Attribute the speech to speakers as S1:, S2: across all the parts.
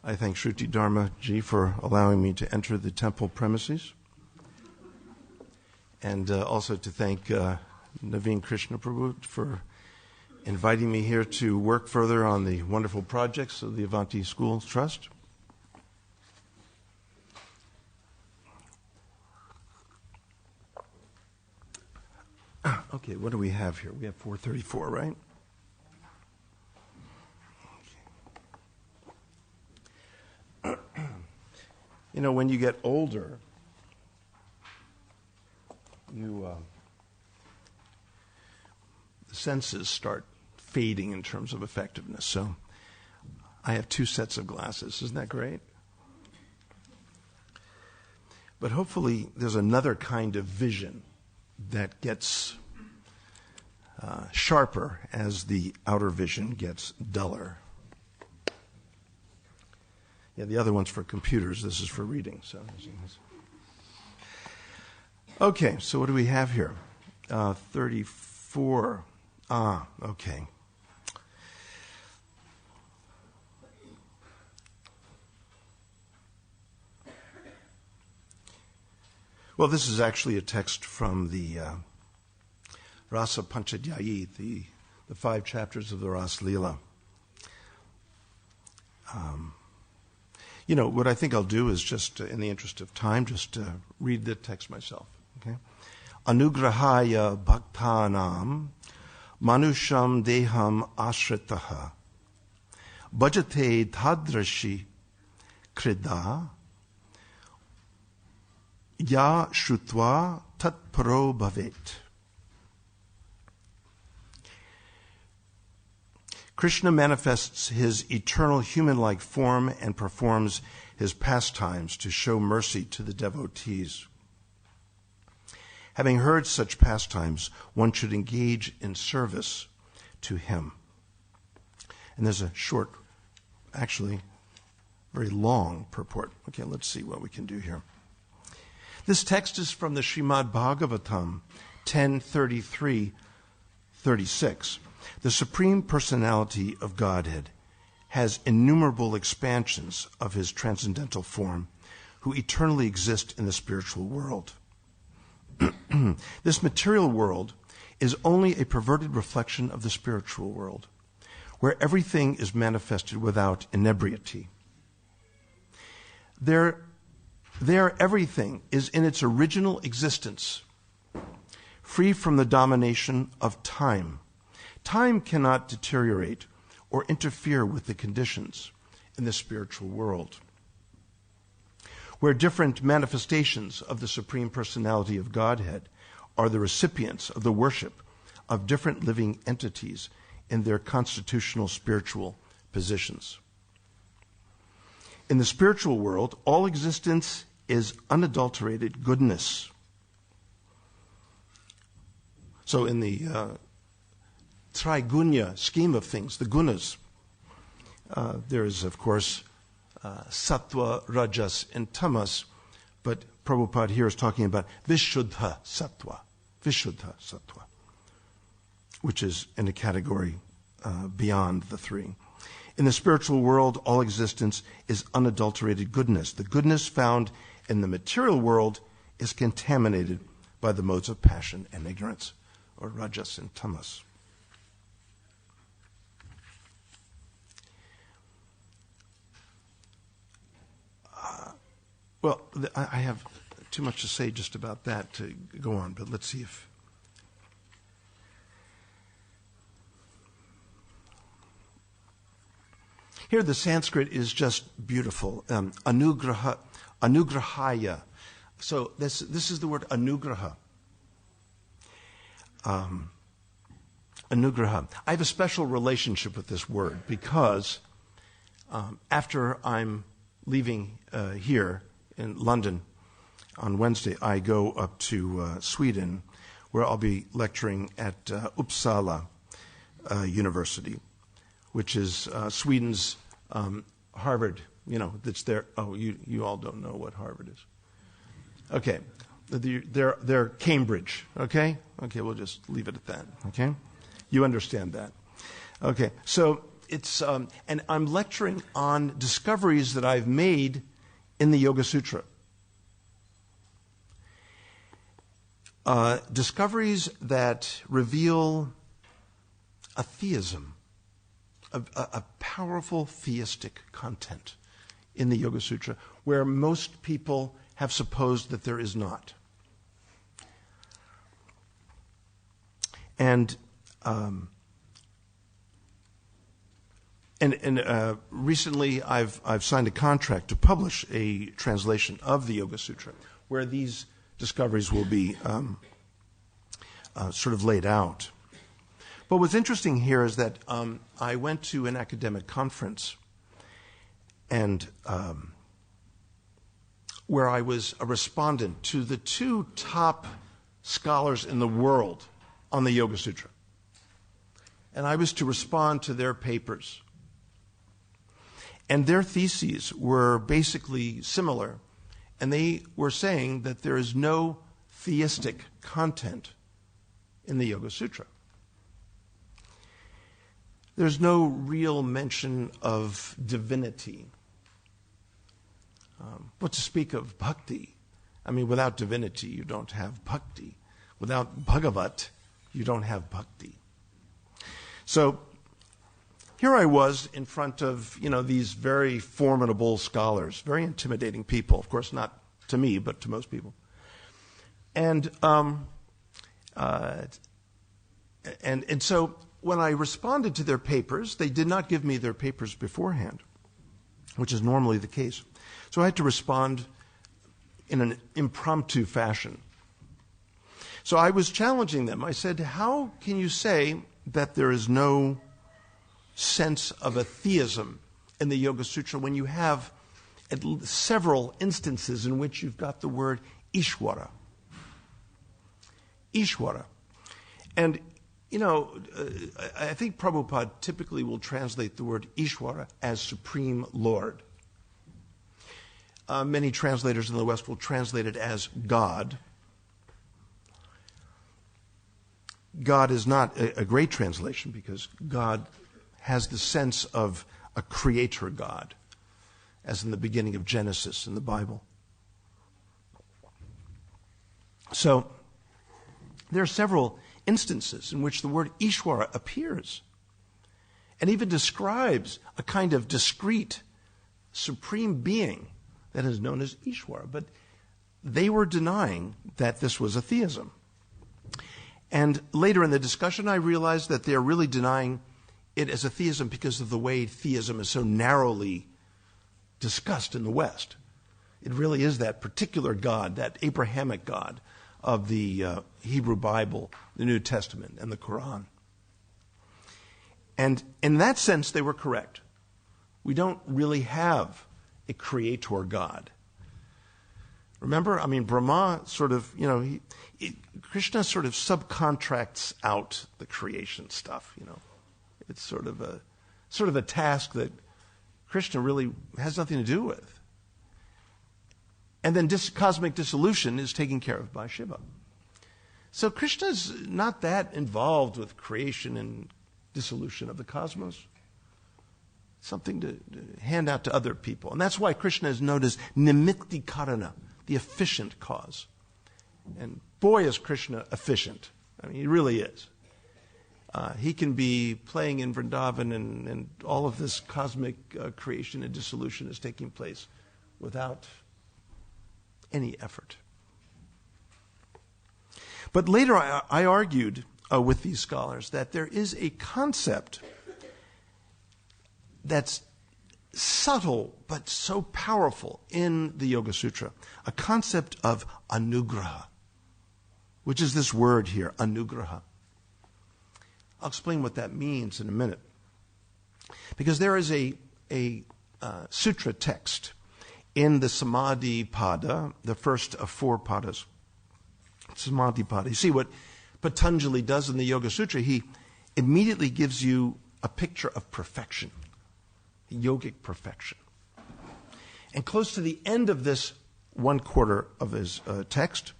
S1: I thank Shruti Dharma Ji for allowing me to enter the temple premises, and also to thank Naveen Krishna Prabhu for inviting me here to work further on the wonderful projects of the Avanti Schools Trust. Okay, what do we have here? We have 434, right? You know, when you get older, the senses start fading in terms of effectiveness. So I have 2 sets of glasses. Isn't that great? But hopefully there's another kind of vision that gets sharper as the outer vision gets duller. Yeah, the other one's for computers. This is for reading. So, okay, so what do we have here? 34. Okay. Well, this is actually a text from the Rasa Panchadhyayi, the 5 chapters of the Ras Leela. You know, what I think I'll do is just, in the interest of time, just read the text myself. Okay? Anugrahaya bhaktanam manusham deham ashritaha bhajate tadrashi krida ya shrutva tatparo bhavet. Krishna manifests his eternal human-like form and performs his pastimes to show mercy to the devotees. Having heard such pastimes, one should engage in service to him. And there's a short, actually very long purport. Okay, let's see what we can do here. This text is from the Srimad Bhagavatam 10:33-36. The Supreme Personality of Godhead has innumerable expansions of his transcendental form, who eternally exist in the spiritual world. This material world is only a perverted reflection of the spiritual world, where everything is manifested without inebriety. There everything is in its original existence, free from the domination of time. Time cannot deteriorate or interfere with the conditions in the spiritual world, where different manifestations of the Supreme Personality of Godhead are the recipients of the worship of different living entities in their constitutional spiritual positions. In the spiritual world, all existence is unadulterated goodness. So in the Trigunya scheme of things, the gunas, there is, of course, sattva, rajas, and tamas, but Prabhupada here is talking about vishuddha sattva, which is in a category beyond the 3. In the spiritual world, all existence is unadulterated goodness. The goodness found in the material world is contaminated by the modes of passion and ignorance, or rajas and tamas. Well, I have too much to say just about that to go on, but let's see if... Here the Sanskrit is just beautiful. Anugrahaya. So this is the word anugraha. Anugraha. I have a special relationship with this word because after I'm leaving here in London on Wednesday, I go up to Sweden, where I'll be lecturing at Uppsala University, which is Sweden's Harvard. You know, that's there. Oh, you all don't know what Harvard is. Okay, they're Cambridge. Okay, we'll just leave it at that. Okay, you understand that. Okay, so and I'm lecturing on discoveries that I've made in the Yoga Sutra. Discoveries that reveal a theism, a powerful theistic content in the Yoga Sutra, where most people have supposed that there is not. And recently I've signed a contract to publish a translation of the Yoga Sutra, where these discoveries will be sort of laid out. But what's interesting here is that I went to an academic conference, and where I was a respondent to the two top scholars in the world on the Yoga Sutra. And I was to respond to their papers. And their theses were basically similar. And they were saying that there is no theistic content in the Yoga Sutra. There's no real mention of divinity. What to speak of bhakti? I mean, without divinity, you don't have bhakti. Without Bhagavat, you don't have bhakti. So here I was in front of, these very formidable scholars, very intimidating people. Of course, not to me, but to most people. And so when I responded to their papers, they did not give me their papers beforehand, which is normally the case. So I had to respond in an impromptu fashion. So I was challenging them. I said, how can you say that there is no sense of a theism in the Yoga Sutra when you have several instances in which you've got the word Ishwara? Ishwara. And, I think Prabhupada typically will translate the word Ishwara as Supreme Lord. Many translators in the West will translate it as God. God is not a great translation because God has the sense of a creator God, as in the beginning of Genesis in the Bible. So there are several instances in which the word Ishwara appears and even describes a kind of discrete, supreme being that is known as Ishwara. But they were denying that this was a theism. And later in the discussion, I realized that they're really denying it as a theism because of the way theism is so narrowly discussed in the West. It really is that particular God, that Abrahamic God of the Hebrew Bible, the New Testament, and the Quran. And in that sense, they were correct. We don't really have a creator God. Remember, Brahma sort of, Krishna sort of subcontracts out the creation stuff, It's sort of a task that Krishna really has nothing to do with. And then cosmic dissolution is taken care of by Shiva. So Krishna's not that involved with creation and dissolution of the cosmos. Something to hand out to other people. And that's why Krishna is known as Nimitti Karana, the efficient cause. And boy, is Krishna efficient. He really is. He can be playing in Vrindavan and all of this cosmic creation and dissolution is taking place without any effort. But later I argued with these scholars that there is a concept that's subtle but so powerful in the Yoga Sutra, a concept of anugraha, which is this word here, anugraha. I'll explain what that means in a minute. Because there is a sutra text in the Samadhi Pada, the first of 4 padas. Samadhi Pada. You see what Patanjali does in the Yoga Sutra? He immediately gives you a picture of perfection, yogic perfection. And close to the end of this 1/4 of his text,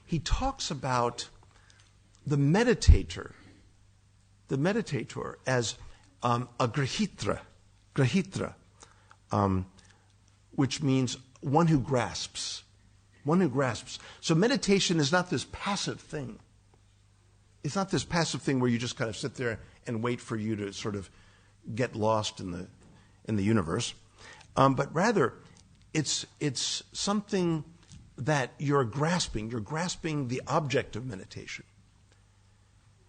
S1: he talks about the meditator as a grahitra, which means one who grasps. One who grasps. So meditation is not this passive thing. It's not this passive thing where you just kind of sit there and wait for you to sort of get lost in the universe. But rather, it's something that you're grasping. You're grasping the object of meditation.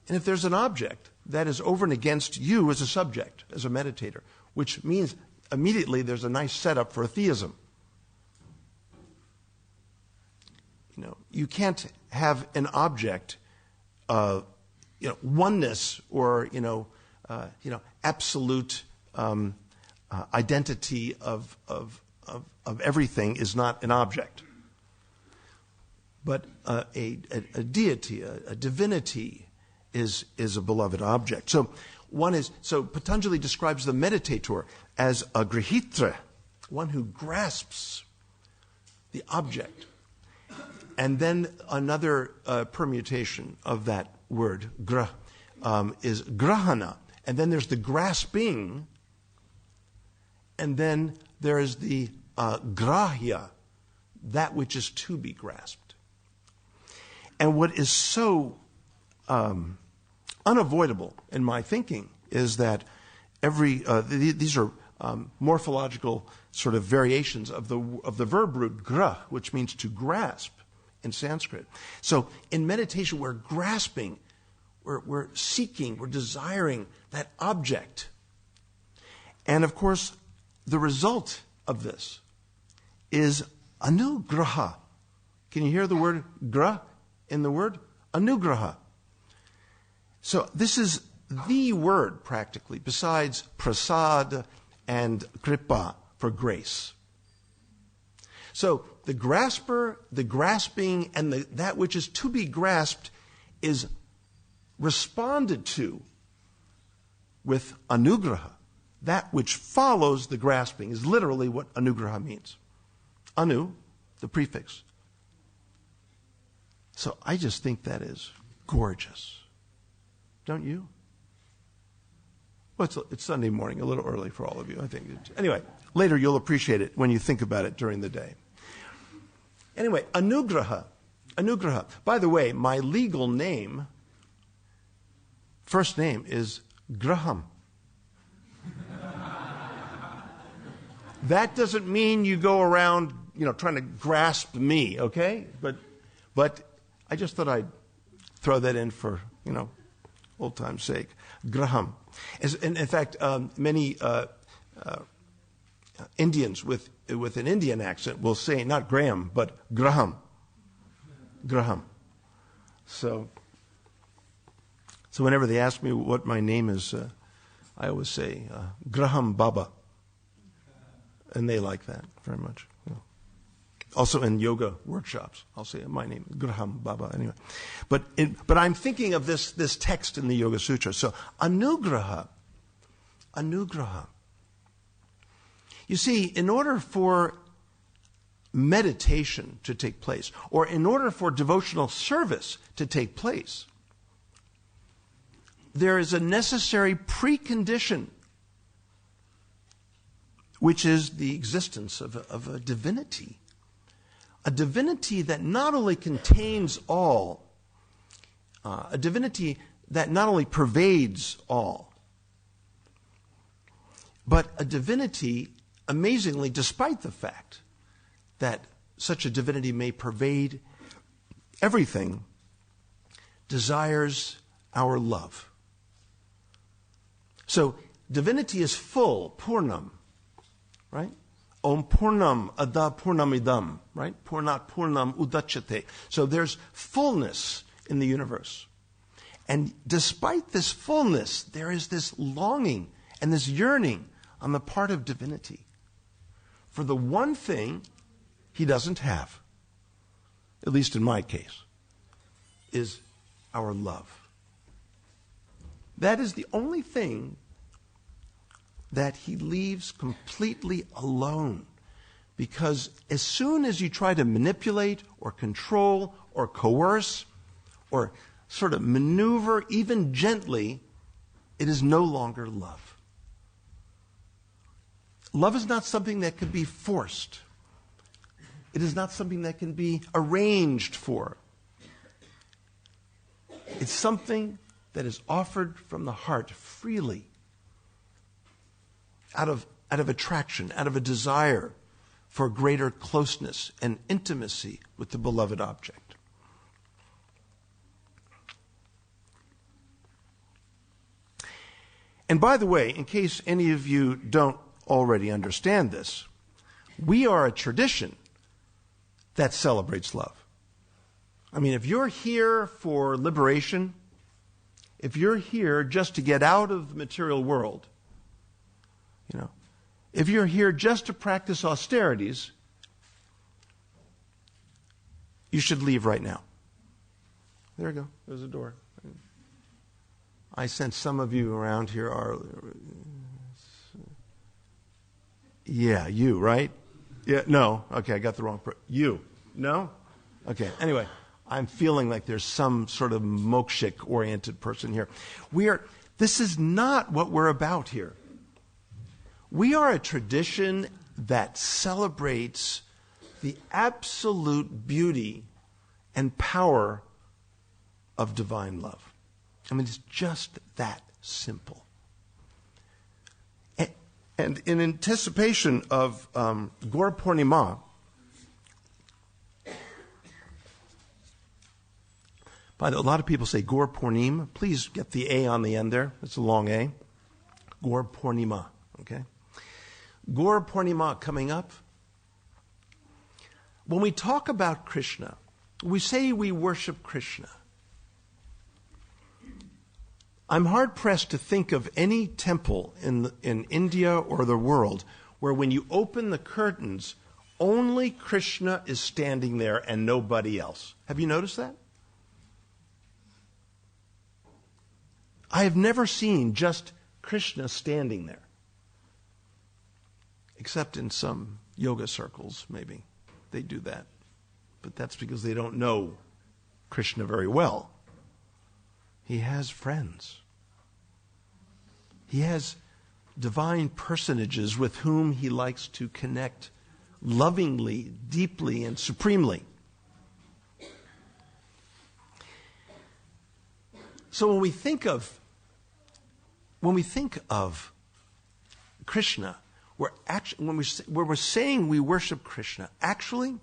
S1: And if there's an object that is over and against you as a subject, as a meditator, which means immediately there's a nice setup for a theism. You can't have an object, oneness or absolute identity of everything is not an object. But a deity, a divinity, is a beloved object. So Patanjali describes the meditator as a grihitra, one who grasps the object. And then another permutation of that word, is grahana. And then there's the grasping. And then there is the grahya, that which is to be grasped. And what is so unavoidable in my thinking is that these are morphological sort of variations of the verb root gra, which means to grasp in Sanskrit. So in meditation, we're grasping, we're seeking, we're desiring that object. And of course, the result of this is anugraha. Can you hear the word gra in the word? Anugraha. So this is the word, practically, besides prasad and kripa for grace. So the grasper, the grasping, and that which is to be grasped is responded to with anugraha. That which follows the grasping is literally what anugraha means. Anu, the prefix. So I just think that is gorgeous. Don't you? Well, it's Sunday morning, a little early for all of you, I think. Anyway, later you'll appreciate it when you think about it during the day. Anyway, anugraha. Anugraha. By the way, my legal name, first name, is Graham. That doesn't mean you go around, trying to grasp me, okay? But I just thought I'd throw that in for, old time's sake. Graham. In fact, many Indians with an Indian accent will say not Graham, but Graham. Graham. So whenever they ask me what my name is, I always say Graham Baba. And they like that very much. Also in yoga workshops, I'll say my name, Graham Baba. Anyway, but I'm thinking of this text in the Yoga Sutra. So anugraha. You see, in order for meditation to take place, or in order for devotional service to take place, there is a necessary precondition, which is the existence of a divinity. A divinity that not only contains all, a divinity that not only pervades all, but a divinity, amazingly, despite the fact that such a divinity may pervade everything, desires our love. So divinity is full, purnam, right? Om purnam ada purnamidam, right? Purnat purnam udachyate. So there's fullness in the universe. And despite this fullness, there is this longing and this yearning on the part of divinity for the one thing he doesn't have, at least in my case, is our love. That is the only thing that he leaves completely alone. Because as soon as you try to manipulate or control or coerce or sort of maneuver, even gently, it is no longer love. Love is not something that can be forced. It is not something that can be arranged for. It's something that is offered from the heart freely, out of attraction, out of a desire for greater closeness and intimacy with the beloved object. And by the way, in case any of you don't already understand this, we are a tradition that celebrates love. I mean, if you're here for liberation, if you're here just to get out of the material world, if you're here just to practice austerities, you should leave right now. There you go. There's a door. I sense some of you around here are... Yeah, you, right? Yeah, no. Okay, I got the wrong... You. No? Okay, anyway, I'm feeling like there's some sort of mokshic-oriented person here. This is not what we're about here. We are a tradition that celebrates the absolute beauty and power of divine love. I mean, it's just that simple. And in anticipation of Gaura Purnima, by the way, a lot of people say Gaura Purnima. Please get the A on the end there. It's a long A. Gaura Purnima, okay? Gaura Purnima coming up. When we talk about Krishna, we say we worship Krishna. I'm hard-pressed to think of any temple in India or the world where when you open the curtains, only Krishna is standing there and nobody else. Have you noticed that? I have never seen just Krishna standing there. Except in some yoga circles, maybe. They do that. But that's because they don't know Krishna very well. He has friends. He has divine personages with whom he likes to connect lovingly, deeply, and supremely. So when we think of Krishna, when we're saying we worship Krishna, actually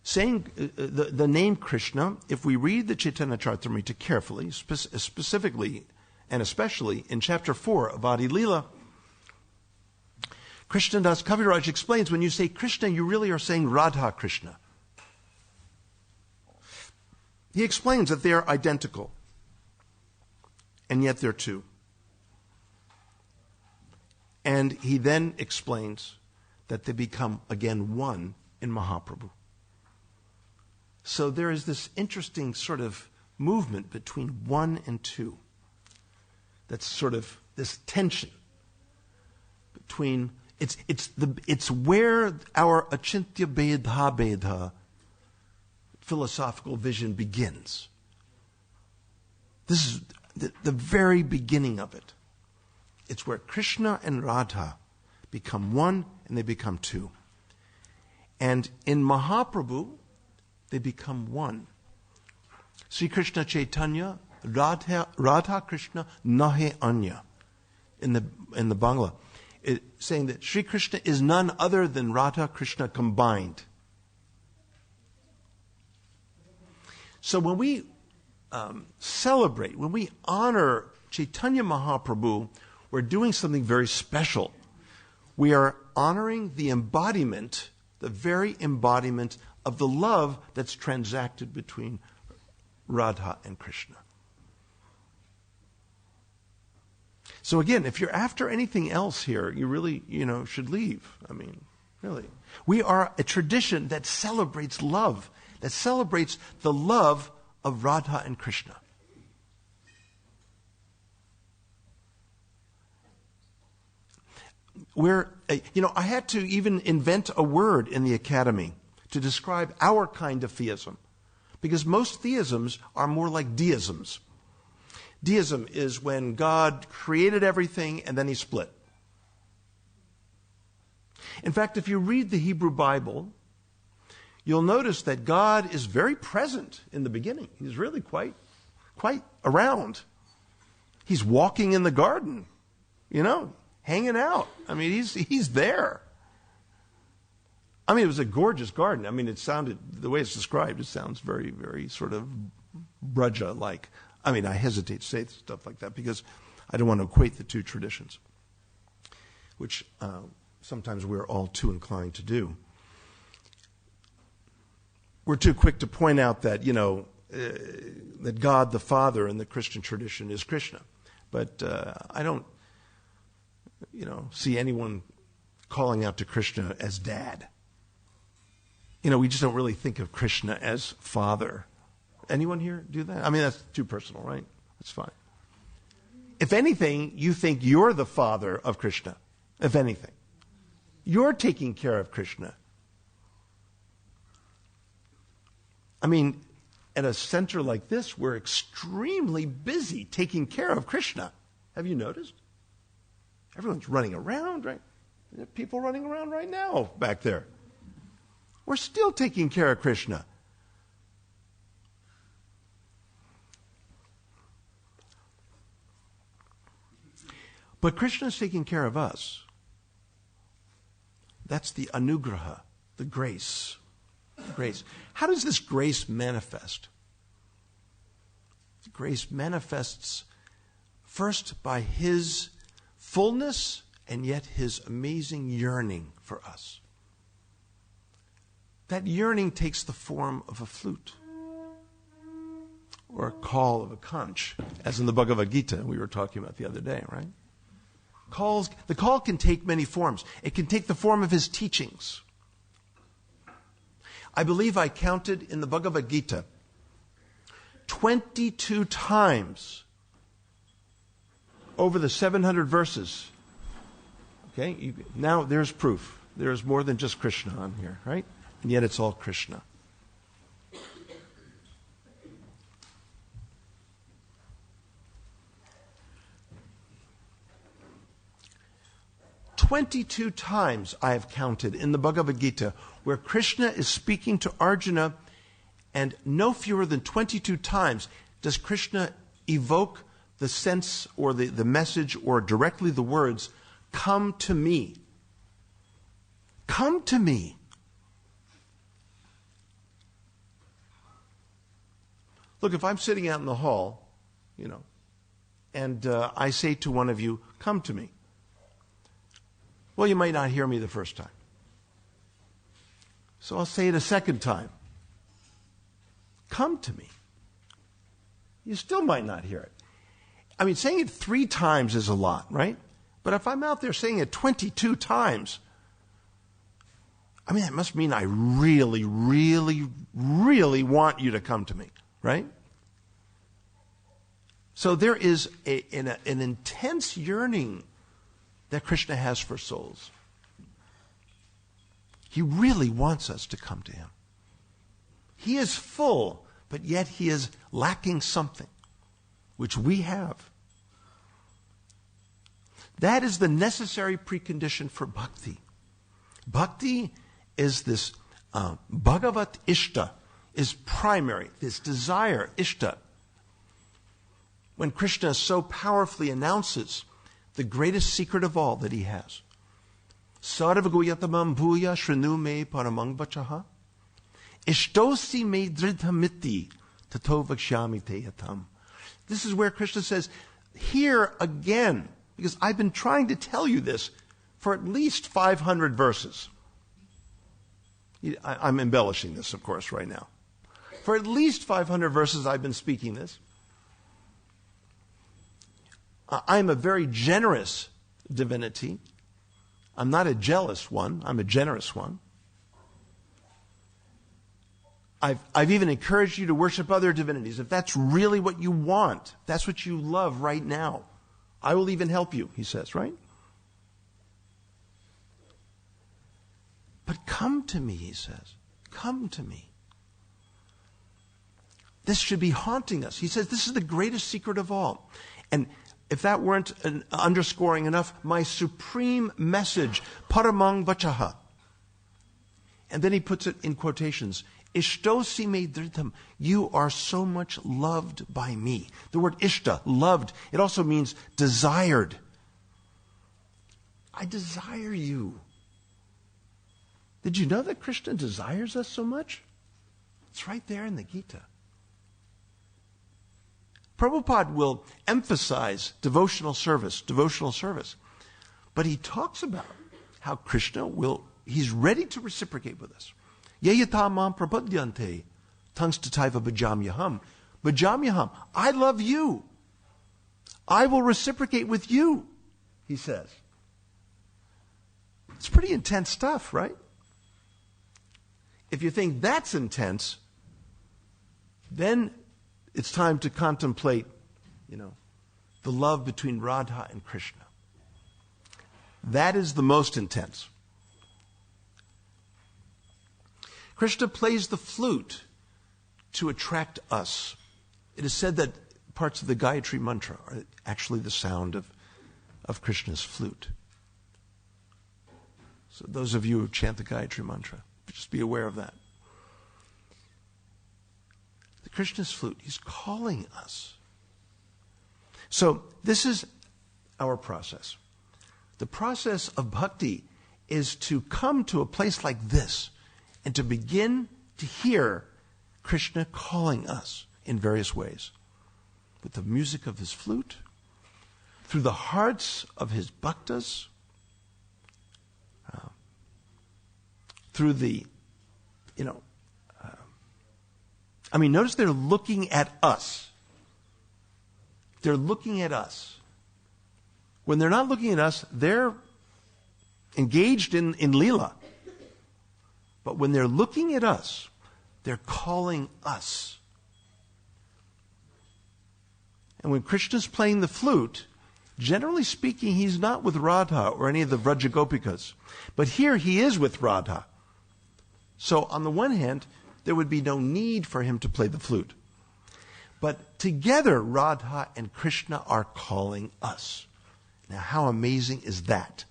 S1: saying the name Krishna, if we read the Chaitanya Charitamrita carefully, specifically and especially in chapter 4 of Adi Lila, Krishnadas Kaviraj explains when you say Krishna, you really are saying Radha Krishna. He explains that they are identical, and yet they're two. And he then explains that they become again one in Mahaprabhu. So there is this interesting sort of movement between one and two. That's sort of this tension between it's where our achintya bedha philosophical vision begins. This is the very beginning of it. It's where Krishna and Radha become one and they become two. And in Mahaprabhu, they become one. Sri Krishna Chaitanya, Radha Krishna, nahe anya. In the Bangla, saying that Sri Krishna is none other than Radha Krishna combined. So when we celebrate, when we honor Chaitanya Mahaprabhu, we're doing something very special. We are honoring the embodiment, the very embodiment of the love that's transacted between Radha and Krishna. So again, if you're after anything else here, you really, should leave. I mean, really. We are a tradition that celebrates love, that celebrates the love of Radha and Krishna. I had to even invent a word in the academy to describe our kind of theism. Because most theisms are more like deisms. Deism is when God created everything and then he split. In fact, if you read the Hebrew Bible, you'll notice that God is very present in the beginning. He's really quite around. He's walking in the garden, hanging out. I mean, he's there. I mean, it was a gorgeous garden. I mean, it sounded, the way it's described, it sounds very, very sort of Braja-like. I mean, I hesitate to say stuff like that because I don't want to equate the two traditions, which sometimes we're all too inclined to do. We're too quick to point out that, that God the Father in the Christian tradition is Krishna. But I don't, see anyone calling out to Krishna as dad. We just don't really think of Krishna as father. Anyone here do that? I mean, that's too personal, right? That's fine. If anything, you think you're the father of Krishna. If anything. You're taking care of Krishna. I mean, at a center like this, we're extremely busy taking care of Krishna. Have you noticed? Everyone's running around, right? There are people running around right now back there. We're still taking care of Krishna. But Krishna is taking care of us. That's the anugraha, the grace. Grace. How does this grace manifest? Grace manifests first by his fullness and yet his amazing yearning for us. That yearning takes the form of a flute or a call of a conch, as in the Bhagavad Gita we were talking about the other day, right? The call can take many forms. It can take the form of his teachings. I believe I counted in the Bhagavad Gita 22 times over the 700 verses. Okay, now there's proof. There's more than just Krishna on here, right? And yet it's all Krishna. "22 times I have counted in the Bhagavad Gita where Krishna is speaking to Arjuna, and no fewer than 22 times does Krishna evoke the sense or the message or directly the words, 'Come to me.' Come to me." Look, if I'm sitting out in the hall, and I say to one of you, "Come to me," well, you might not hear me the first time. So I'll say it a second time. "Come to me." You still might not hear it. I mean, saying it 3 times is a lot, right? But if I'm out there saying it 22 times, I mean, that must mean I really, really, really want you to come to me, right? So there is an intense yearning that Krishna has for souls. He really wants us to come to him. He is full, but yet he is lacking something, which we have. That is the necessary precondition for bhakti. Bhakti is this Bhagavat Ishta, is primary, this desire, Ishta. When Krishna so powerfully announces the greatest secret of all that he has. Sarvaguyatamam bhuya shrinu me paramang vachaha. Ishtosi me dridhamiti tato vakshyami te yatam. This is where Krishna says, "Here again," because I've been trying to tell you this for at least 500 verses. I'm embellishing this, of course, right now. For at least 500 verses I've been speaking this. I'm a very generous divinity. I'm not a jealous one. I'm a generous one. I've even encouraged you to worship other divinities. If that's really what you want, that's what you love right now, I will even help you, he says, right? But come to me, he says. Come to me. This should be haunting us. He says this is the greatest secret of all. And if that weren't an underscoring enough, my supreme message, paramang vachaha. And then he puts it in quotations. Ishtosi me dhritam. You are so much loved by me. The word ishta, loved, it also means desired. I desire you. Did you know that Krishna desires us so much? It's right there in the Gita. Prabhupada will emphasize devotional service. But he talks about how Krishna he's ready to reciprocate with us. Yayata mam prapadyante tangstataiva bhajamyaham. Bhajamyaham. I love you. I will reciprocate with you, he says. It's pretty intense stuff, right? If you think that's intense, then it's time to contemplate, the love between Radha and Krishna. That is the most intense. Krishna plays the flute to attract us. It is said that parts of the Gayatri mantra are actually the sound of Krishna's flute. So those of you who chant the Gayatri mantra, just be aware of that. Krishna's flute. He's calling us. So this is our process. The process of bhakti is to come to a place like this and to begin to hear Krishna calling us in various ways. With the music of his flute, through the hearts of his bhaktas, through the, notice they're looking at us. They're looking at us. When they're not looking at us, they're engaged in Leela. But when they're looking at us, they're calling us. And when Krishna's playing the flute, generally speaking, he's not with Radha or any of the Vraja Gopikas. But here he is with Radha. So on the one hand, there would be no need for him to play the flute. But together, Radha and Krishna are calling us. Now, how amazing is that?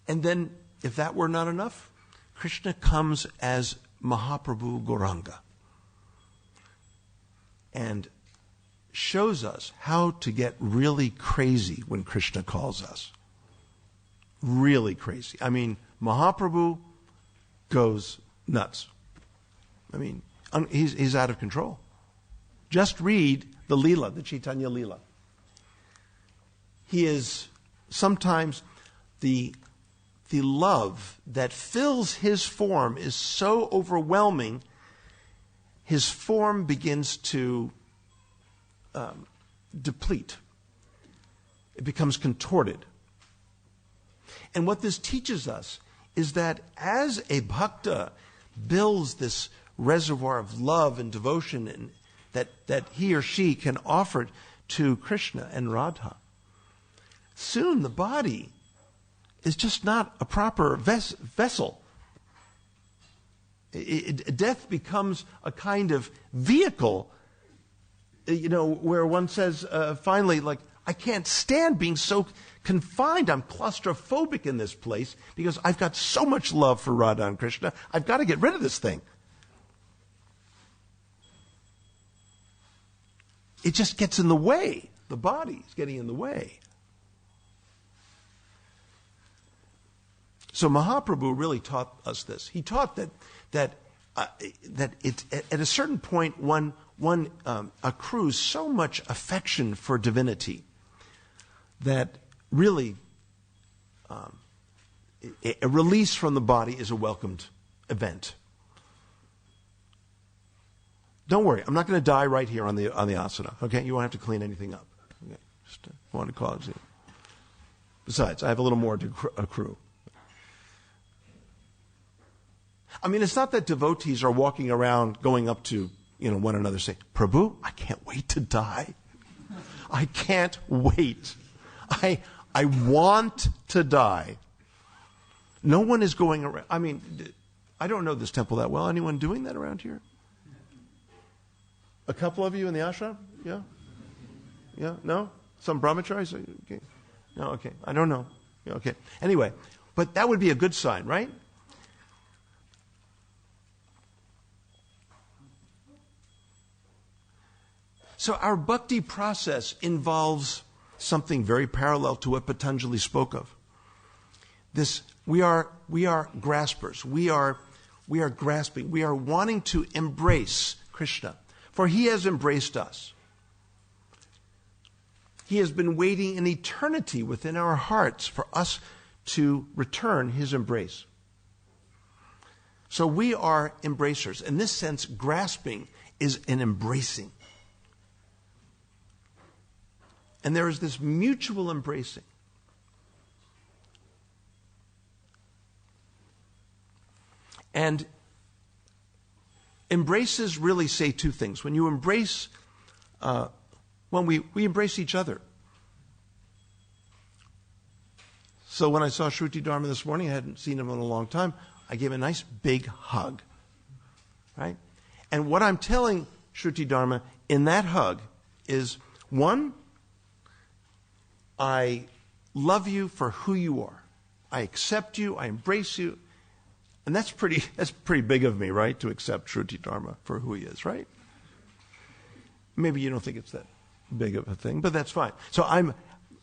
S1: And then, if that were not enough, Krishna comes as Mahaprabhu Gauranga and shows us how to get really crazy when Krishna calls us. Really crazy. Mahaprabhu goes nuts. He's out of control. Just read the Leela, the Chaitanya Leela. He is sometimes the love that fills his form is so overwhelming, his form begins to deplete. It becomes contorted. And what this teaches us is that as a bhakta builds this reservoir of love and devotion and that he or she can offer to Krishna and Radha, soon the body is just not a proper vessel. Death becomes a kind of vehicle, where one says finally, I can't stand being so confined. I'm claustrophobic in this place because I've got so much love for Radha and Krishna. I've got to get rid of this thing. It just gets in the way. The body is getting in the way. So Mahaprabhu really taught us this. He taught that it, at a certain point one accrues so much affection for divinity that really a release from the body is a welcomed event. Don't worry, I'm not going to die right here on the asana. Okay, you won't have to clean anything up. Okay, just want to cause it. Besides, I have a little more to accrue. It's not that devotees are walking around going up to one another saying, "Prabhu, I can't wait to die. I can't wait. I want to die." No one is going around. I don't know this temple that well. Anyone doing that around here? A couple of you in the ashram? Yeah? Yeah? No? Some brahmacharis? Okay. No, okay. I don't know. Yeah, okay. Anyway, but that would be a good sign, right? So our bhakti process involves something very parallel to what Patanjali spoke of. This, we are graspers. We are grasping. We are wanting to embrace Krishna, for he has embraced us. He has been waiting in eternity within our hearts for us to return his embrace. So we are embracers. In this sense, grasping is an embracing. And there is this mutual embracing. And embraces really say two things. When you embrace, when we embrace each other. So when I saw Shruti Dharma this morning, I hadn't seen him in a long time, I gave him a nice big hug. Right? And what I'm telling Shruti Dharma in that hug is, one, I love you for who you are. I accept you. I embrace you. And that's pretty big of me, right? To accept Shruti Dharma for who he is, right? Maybe you don't think it's that big of a thing, but that's fine. So I'm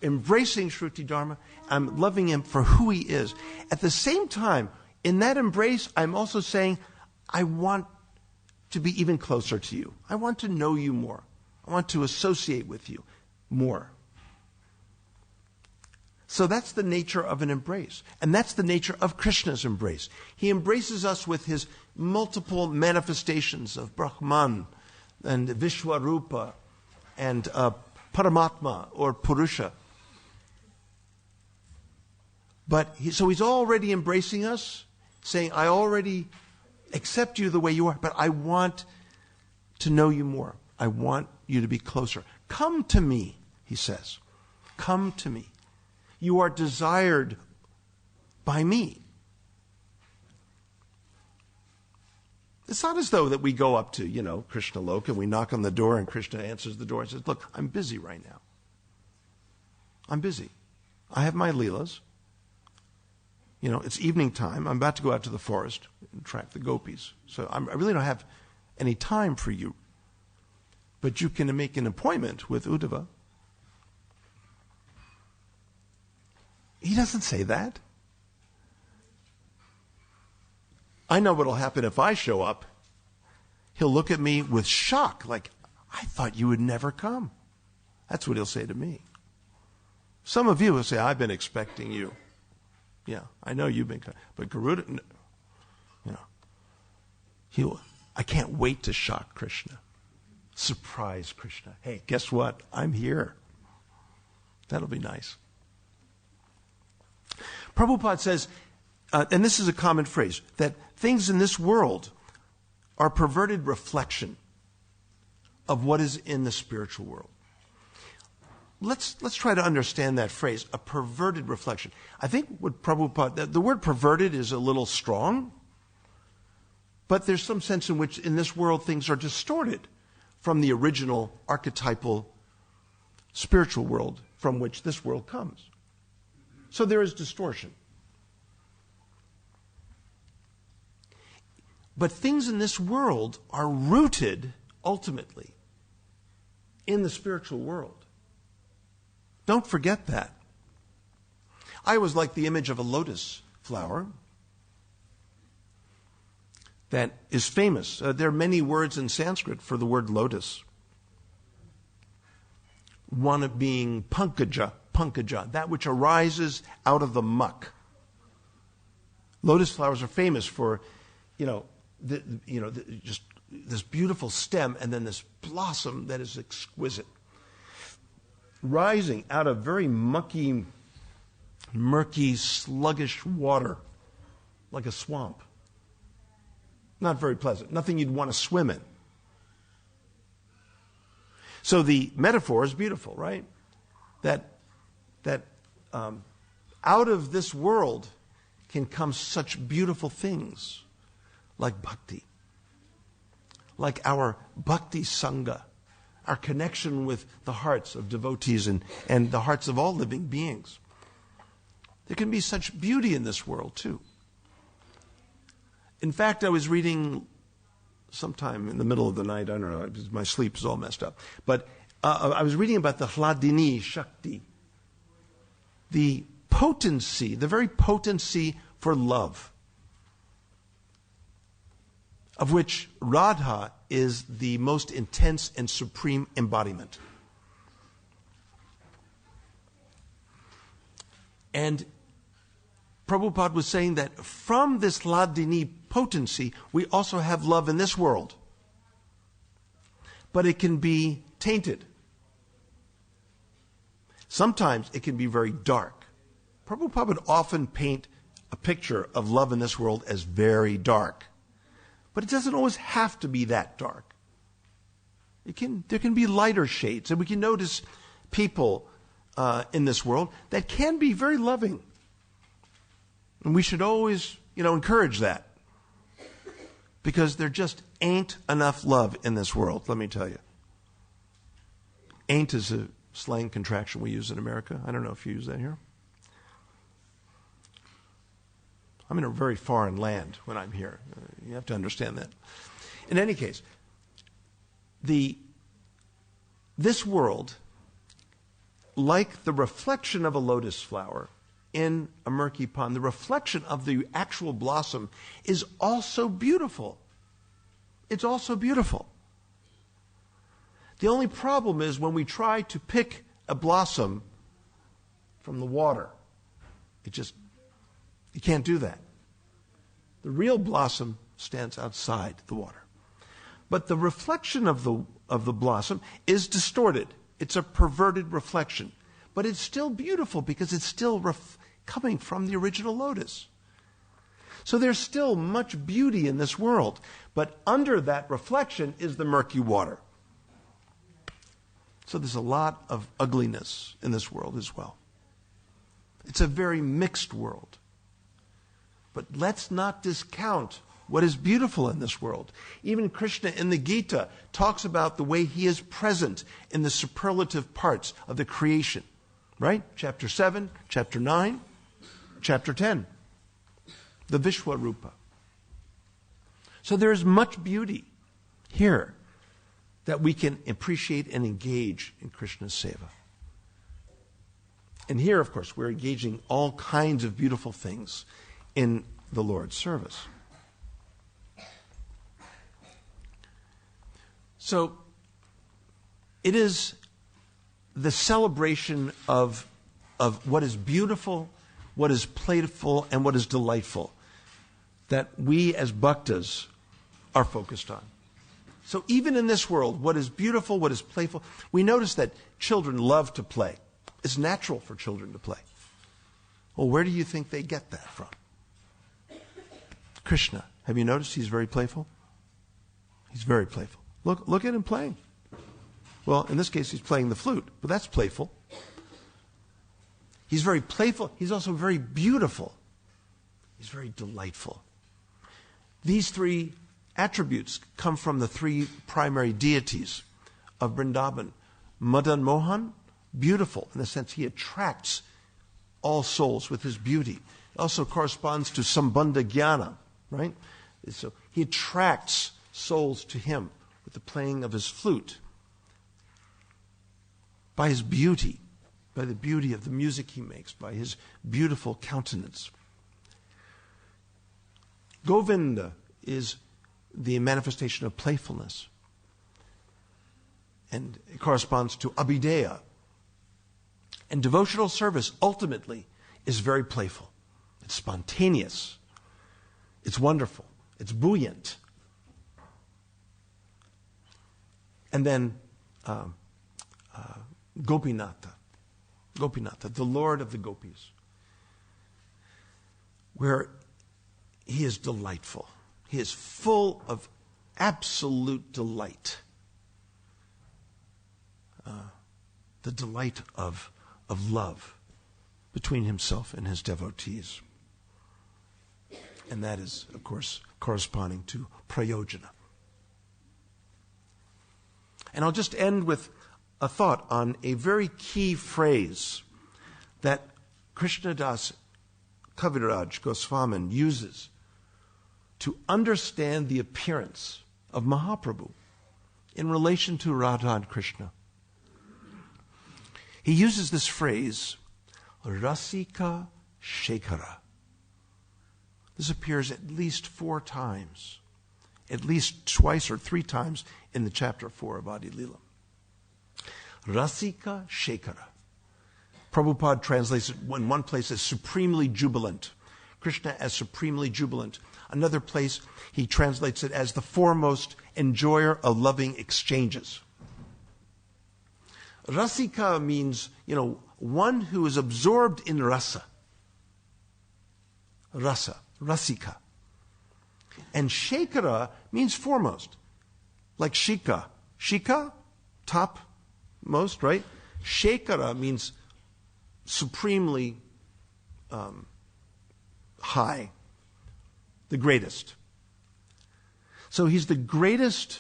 S1: embracing Shruti Dharma. I'm loving him for who he is. At the same time, in that embrace, I'm also saying, I want to be even closer to you. I want to know you more. I want to associate with you more. So that's the nature of an embrace. And that's the nature of Krishna's embrace. He embraces us with his multiple manifestations of Brahman and Vishwarupa and Paramatma or Purusha. So he's already embracing us, saying, I already accept you the way you are, but I want to know you more. I want you to be closer. Come to me, he says. Come to me. You are desired by me. It's not as though that we go up to, Krishna Lok and we knock on the door and Krishna answers the door and says, look, I'm busy right now. I'm busy. I have my leelas. It's evening time. I'm about to go out to the forest and track the gopis. So I really don't have any time for you. But you can make an appointment with Uddhava. He doesn't say that. I know what will happen if I show up. He'll look at me with shock, like, I thought you would never come. That's what he'll say to me. Some of you will say, I've been expecting you. Yeah, I know you've been, but Garuda, I can't wait to shock Krishna. Surprise Krishna. Hey, guess what? I'm here. That'll be nice. Prabhupada says, and this is a common phrase, that things in this world are perverted reflection of what is in the spiritual world. Let's try to understand that phrase, a perverted reflection. I think what Prabhupada, the word perverted is a little strong, but there's some sense in which in this world things are distorted from the original archetypal spiritual world from which this world comes. So there is distortion. But things in this world are rooted, ultimately, in the spiritual world. Don't forget that. I always like the image of a lotus flower that is famous. There are many words in Sanskrit for the word lotus. One being pankaja, that which arises out of the muck. Lotus flowers are famous for, just this beautiful stem and then this blossom that is exquisite, rising out of very mucky, murky, sluggish water, like a swamp. Not very pleasant. Nothing you'd want to swim in. So the metaphor is beautiful, right? That out of this world can come such beautiful things like bhakti, like our bhakti sangha, our connection with the hearts of devotees and the hearts of all living beings. There can be such beauty in this world, too. In fact, I was reading sometime in the middle of the night, I don't know, my sleep is all messed up, but I was reading about the Hladini Shakti, the potency, the very potency for love, of which Radha is the most intense and supreme embodiment. And Prabhupada was saying that from this Hladini potency, we also have love in this world. But it can be tainted. Sometimes it can be very dark. Prabhupada would often paint a picture of love in this world as very dark. But it doesn't always have to be that dark. There can be lighter shades. And we can notice people in this world that can be very loving. And we should always, encourage that. Because there just ain't enough love in this world, let me tell you. Ain't is a slang contraction we use in America. I don't know if you use that here. I'm in a very foreign land when I'm here. You have to understand that. In any case, this world, like the reflection of a lotus flower in a murky pond, the reflection of the actual blossom is also beautiful. It's also beautiful. The only problem is when we try to pick a blossom from the water, you can't do that. The real blossom stands outside the water. But the reflection of the blossom is distorted. It's a perverted reflection. But it's still beautiful because it's still coming from the original lotus. So there's still much beauty in this world. But under that reflection is the murky water. So there's a lot of ugliness in this world as well. It's a very mixed world. But let's not discount what is beautiful in this world. Even Krishna in the Gita talks about the way he is present in the superlative parts of the creation. Right? Chapter 7, chapter 9, chapter 10. The Vishwarupa. So there is much beauty here that we can appreciate and engage in Krishna's seva. And here, of course, we're engaging all kinds of beautiful things in the Lord's service. So, it is the celebration of what is beautiful, what is playful, and what is delightful that we as bhaktas are focused on. So even in this world, what is beautiful, what is playful, we notice that children love to play. It's natural for children to play. Well, where do you think they get that from? Krishna. Have you noticed he's very playful? He's very playful. Look at him playing. Well, in this case, he's playing the flute, but that's playful. He's very playful. He's also very beautiful. He's very delightful. These three attributes come from the three primary deities of Vrindavan. Madan Mohan, beautiful, in the sense he attracts all souls with his beauty. It also corresponds to Sambandha Jnana, right? So he attracts souls to him with the playing of his flute. By his beauty, by the beauty of the music he makes, by his beautiful countenance. Govinda is the manifestation of playfulness. And it corresponds to Abhideya. And devotional service, ultimately, is very playful. It's spontaneous. It's wonderful. It's buoyant. And then Gopinatha, the Lord of the Gopis, where he is delightful. He is full of absolute delight. The delight of love between himself and his devotees. And that is, of course, corresponding to prayojana. And I'll just end with a thought on a very key phrase that Krishnadas Kaviraj Goswamin uses to understand the appearance of Mahaprabhu in relation to Radha and Krishna. He uses this phrase, Rasika Shekhara. This appears at least 4 times, at least twice or 3 times in the chapter 4 of Adi Lila. Rasika Shekhara. Prabhupada translates it in one place as supremely jubilant. Krishna as supremely jubilant. Another place, he translates it as the foremost enjoyer of loving exchanges. Rasika means, one who is absorbed in rasa. Rasa, rasika. And Shekhara means foremost, like Shika. Shika, top, most, right? Shekhara means supremely high, the greatest. So he's the greatest.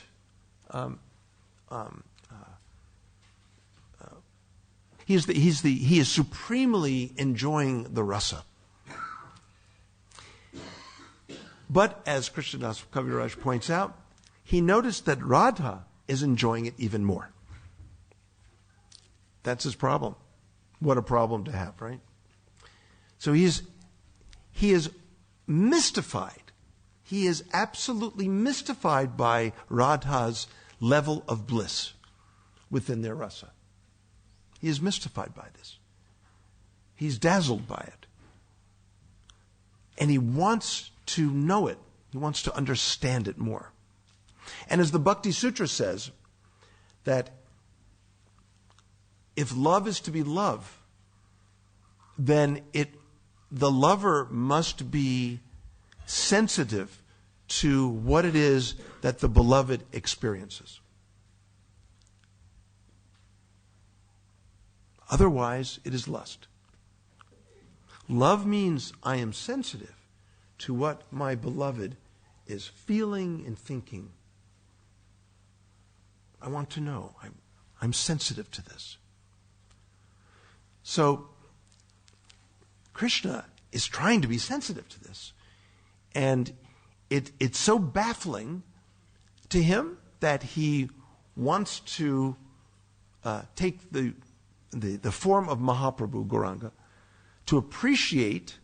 S1: He is supremely enjoying the rasa. But as Krishnadas Kaviraj points out, he noticed that Radha is enjoying it even more. That's his problem. What a problem to have, right? So he is mystified. He is absolutely mystified by Radha's level of bliss within their rasa. He is mystified by this. He's dazzled by it. And he wants to know it. He wants to understand it more. And as the Bhakti Sutra says, that if love is to be love, then the lover must be sensitive to what it is that the beloved experiences. Otherwise, it is lust. Love means I am sensitive to what my beloved is feeling and thinking. I want to know. I'm sensitive to this. So, Krishna is trying to be sensitive to this. And it's so baffling to him that he wants to take the form of Mahaprabhu, Gauranga, to appreciate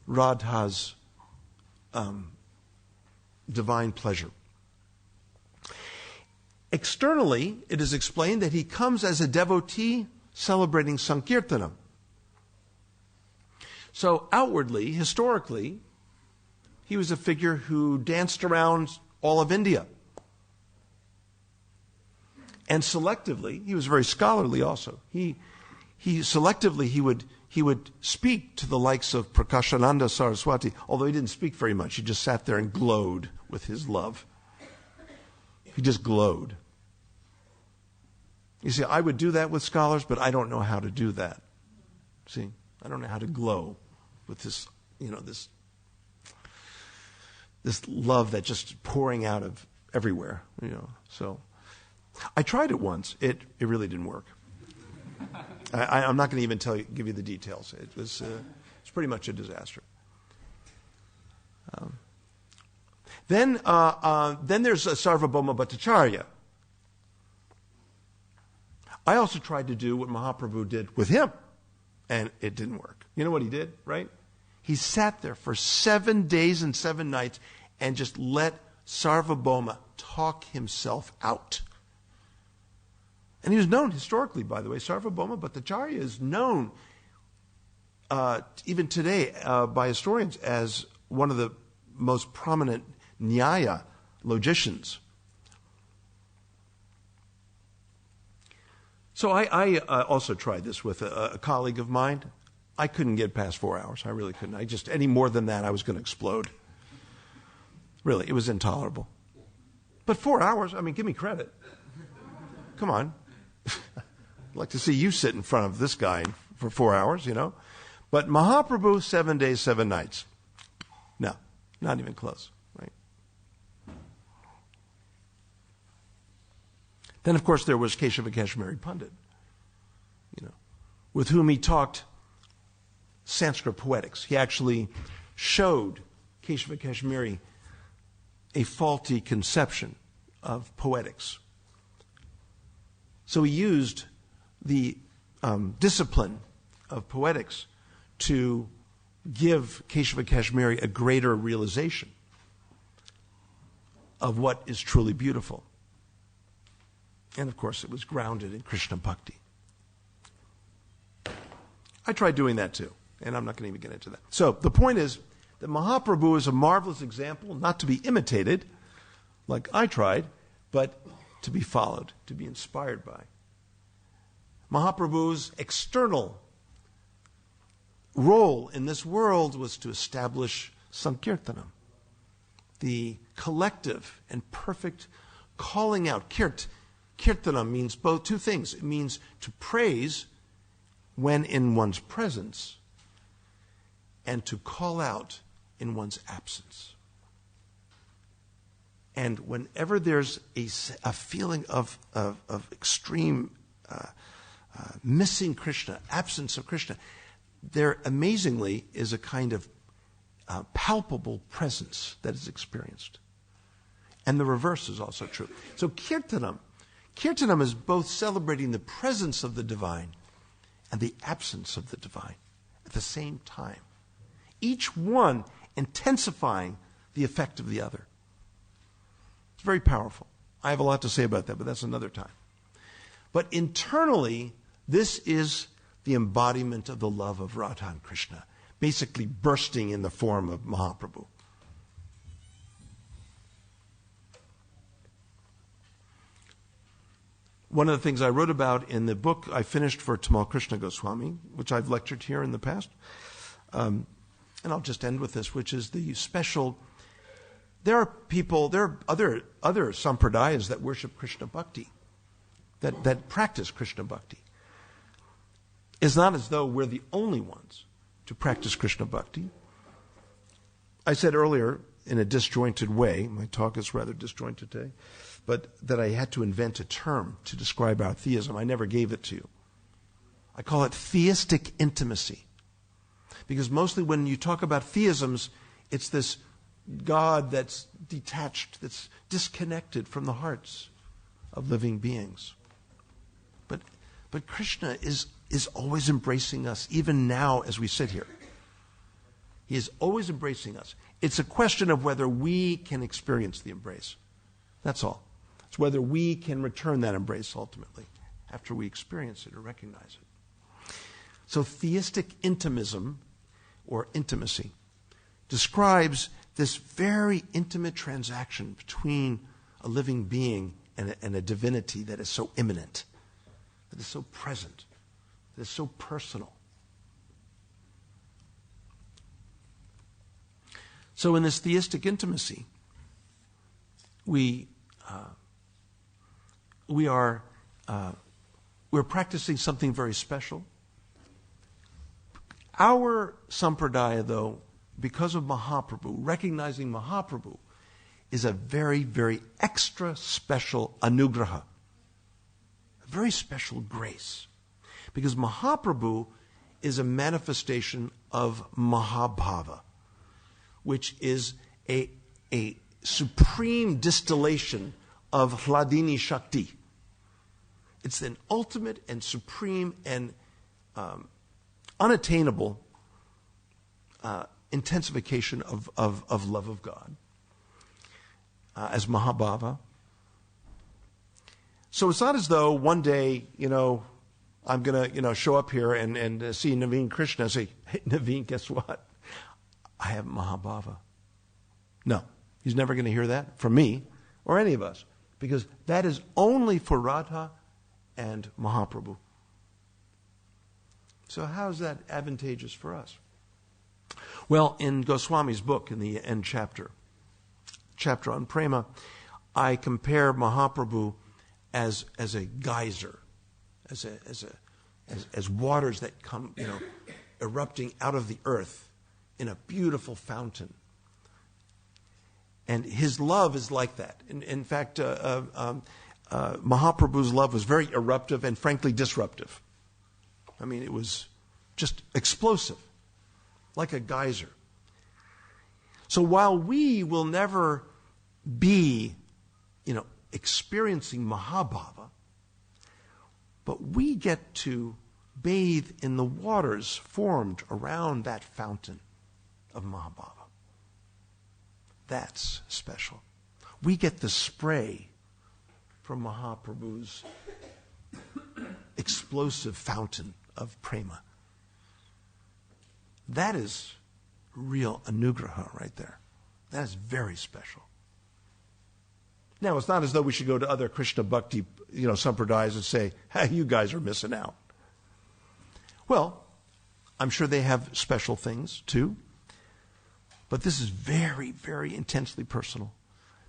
S1: Radha's divine pleasure. Externally, it is explained that he comes as a devotee celebrating Sankirtanam. So outwardly, historically, he was a figure who danced around all of India. And selectively, he was very scholarly also. He selectively he would speak to the likes of Prakashananda Saraswati, although he didn't speak very much. He just sat there and glowed with his love. He just glowed. You see, I would do that with scholars, but I don't know how to do that. See, I don't know how to glow with this, this love that's just pouring out of everywhere, So I tried it once. It really didn't work. I'm not going to even give you the details. It's pretty much a disaster. Then there's Sarvabhauma Bhattacharya. I also tried to do what Mahaprabhu did with him, and it didn't work. You know what he did, right? He sat there for 7 days and 7 nights and just let Sarvabhauma talk himself out. And he was known historically, by the way. Sarvabhauma Bhattacharya is known even today by historians as one of the most prominent Nyaya logicians. So I also tried this with a colleague of mine. I couldn't get past 4 hours. I really couldn't. Any more than that, I was going to explode. Really, it was intolerable. But 4 hours, give me credit. Come on. I'd like to see you sit in front of this guy for 4 hours, But Mahaprabhu, 7 days, 7 nights. No, not even close, right? Then, of course, there was Keshava Kashmiri Pandit, with whom he talked Sanskrit poetics. He actually showed Keshava Kashmiri a faulty conception of poetics. So he used the discipline of poetics to give Keshava Kashmiri a greater realization of what is truly beautiful. And of course, it was grounded in Krishna Bhakti. I tried doing that too, and I'm not going to even get into that. So the point is that Mahaprabhu is a marvelous example, not to be imitated, like I tried, but to be followed, to be inspired by. Mahaprabhu's external role in this world was to establish Sankirtanam, the collective and perfect calling out. Kirtanam means both two things. It means to praise when in one's presence and to call out in one's absence. And whenever there's a feeling of extreme missing Krishna, absence of Krishna, there amazingly is a kind of palpable presence that is experienced. And the reverse is also true. So Kirtanam is both celebrating the presence of the divine and the absence of the divine at the same time. Each one intensifying the effect of the other. It's very powerful. I have a lot to say about that, but that's another time. But internally, this is the embodiment of the love of Radha and Krishna, basically bursting in the form of Mahaprabhu. One of the things I wrote about in the book I finished for Tamal Krishna Goswami, which I've lectured here in the past, and I'll just end with this, which is the special. There are other sampradayas that worship Krishna Bhakti, that practice Krishna Bhakti. It's not as though we're the only ones to practice Krishna Bhakti. I said earlier, in a disjointed way, my talk is rather disjointed today, but that I had to invent a term to describe our theism. I never gave it to you. I call it theistic intimacy. Because mostly when you talk about theisms, it's this God that's detached, that's disconnected from the hearts of living beings. But Krishna is always embracing us, even now as we sit here. He is always embracing us. It's a question of whether we can experience the embrace. That's all. It's whether we can return that embrace ultimately after we experience it or recognize it. So theistic intimism, or intimacy, describes this very intimate transaction between a living being and a divinity that is so immanent, that is so present, that is so personal. So in this theistic intimacy, we're practicing something very special. Our sampradaya, though, because of Mahaprabhu, recognizing Mahaprabhu, is a very, very extra special anugraha, a very special grace. Because Mahaprabhu is a manifestation of Mahabhava, which is a supreme distillation of Hladini Shakti. It's an ultimate and supreme and unattainable intensification of love of God as Mahabhava. So it's not as though one day, I'm going to, show up here and see Naveen Krishna and say, hey, Naveen, guess what? I have Mahabhava. No, he's never going to hear that from me or any of us, because that is only for Radha and Mahaprabhu. So how is that advantageous for us? Well, in Goswami's book, in the end chapter on Prema, I compare Mahaprabhu as a geyser, as waters that come, erupting out of the earth in a beautiful fountain. And his love is like that. In fact, Mahaprabhu's love was very eruptive and frankly disruptive. I mean, it was just explosive, like a geyser. So while we will never be, experiencing Mahabhava, but we get to bathe in the waters formed around that fountain of Mahabhava. That's special. We get the spray from Mahaprabhu's explosive fountain of prema. That is real anugraha right there. That is very special. Now, it's not as though we should go to other Krishna Bhakti, sampradayas and say, hey, you guys are missing out. Well, I'm sure they have special things too. But this is very, very intensely personal.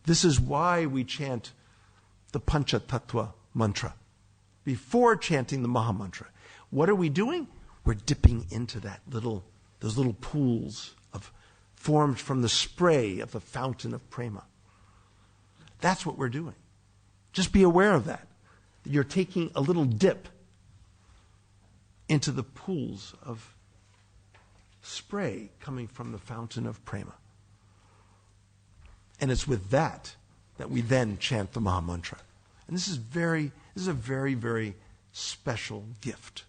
S1: This is why we chant the Pancha Tattva mantra before chanting the Maha Mantra. What are we doing? We're dipping into those little pools formed from the spray of the fountain of prema. That's what we're doing. Just be aware of that. You're taking a little dip into the pools of spray coming from the fountain of prema. And it's with that we then chant the Maha Mantra. And this is a very, very special gift.